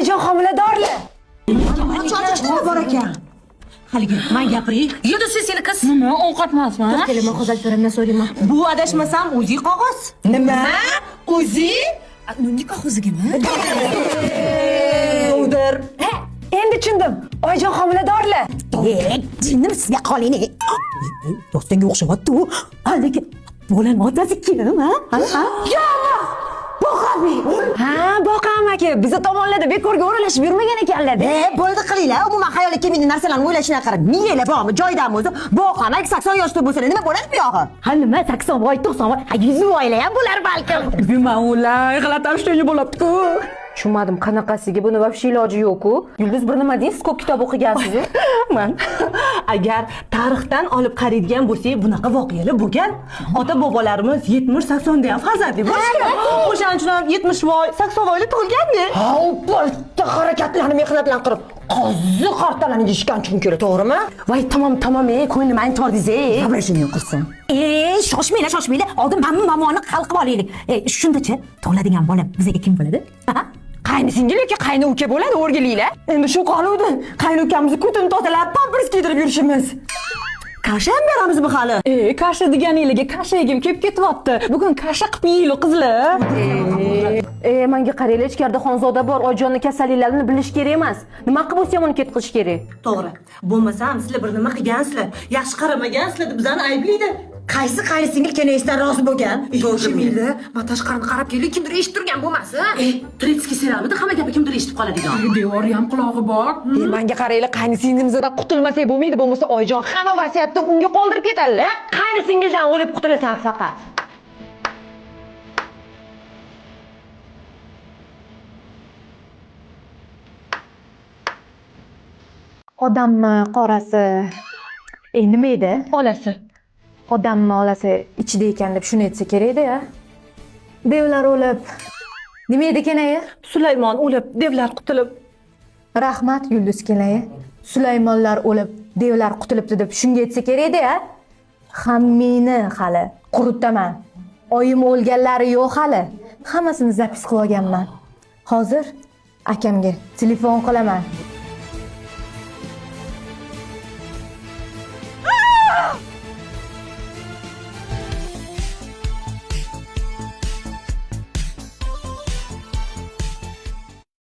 oyijon homiladorlar. Bor ekan. Haligi, men gapiray. Yedi seni qiz. Nima ovqat emasmi? Kelin G'azalferimdan so'rayman. Bu adashmasam o'zi qog'oz. Nima? O'zi? Nungi qog'ozigimi? Udir. Endi tushundim. Oyijon homiladorlar. Jinnim sizga qolini. Do'stingga o'xshamayapti u. Haligi bo'lani otasi kim, ha? Ha, boqam aka, biza tomonlarda bekorga o'ralashib yurmagan ekanlar-da. Bo'ldi qilinglar. Umuman xayolga kelmaydi narsalarni o'ylashinglar qarab. Miyanglar bormi? Joyidami o'zi? Boqam 80 yoshda bo'lsa nima bo'ladi bu yog'i? Ha, nima 80 voy, 90 voy, 100 voylar ham bo'lar balkim. Bilmam ular g'alati shunday bo'libdi-ku. Tushunmadim qanaqasiga, buni вообще iloji yo'q-ku. Yulduz bir nima deysiz, ko'p kitob o'qigansiz. Man agar tarixdan olib qaraydigan bo'lsak, bunaqa voqealar bo'lgan. Ota bobolarimiz 70-80 da ham farzandli bo'lishgan. O'shaning uchun ham 70 voy, 80 voylar tug'ilganda. Ha, bitta harakatlarni mehnatlan qilib, qozi qartalarni yeyishgan uchun kerak, to'g'rimi? Voy, tamom, ko'nglim ayni tordingiz. Sabrishini qilsin. Shoshmanglar. Oldin mamoni hal qilib olaylik. Shundacha tug'iladigan bola bizga kim bo'ladi? Qayni singil yoki qayni uka bo'ladi, o'rgilinglar. Endi shu qoluvdi. Qayni ukamizni kutini tozalab, pampers kiydirib yurishimiz. Kasha ham beramizmi hali? Kasha deganinglarga kasha yegim kelib ketyapti. Bugun kasha qilib yeylik, qizlar. Menga qaranglar, ichkarida Xonzoda bor, oyijonning kasalliklarini bilish kerak emas. Nima qilib bo'lsa ham uni ketqizish kerak. To'g'ri. Bo'lmasam sizlar bir nima qilgansizlar, yaxshi qaramagansizlar deb bizani ayblaydi. Qaysi singil kenayishdan rozi bo'lgan? Shimildi, men tashqarini qarab keldik, kimdir eshitib turgan bo'lmasin. Tretskiy seramida hamma gapi kimdir eshitib qoladigan. Devori ham qulog'i bor. Menga qaranglar, qayni singlimizdan qutulmasak bo'lmaydi, bo'lmasa oyijon hamma vasiyatni unga qoldirib ketadilar. Qayni singildan o'lib qutulasan faqat. Odammi qorasi? Nima edi? Olasi. Odammi olasi ichida ekan deb shuni aytsa kerak-da. Devlar o'lib. Nima edi kenayi? Sulaymon o'lib, devlar qutulib. Rahmat Yulduz kenayi. Sulaymonlar o'lib, devlar qutulibdi deb shunga aytsa kerak-da. Hammini hali quritaman. Oyim o'lganlari yo'q hali. Hammasini zapis qilib olganman. Hozir akamga telefon qilaman.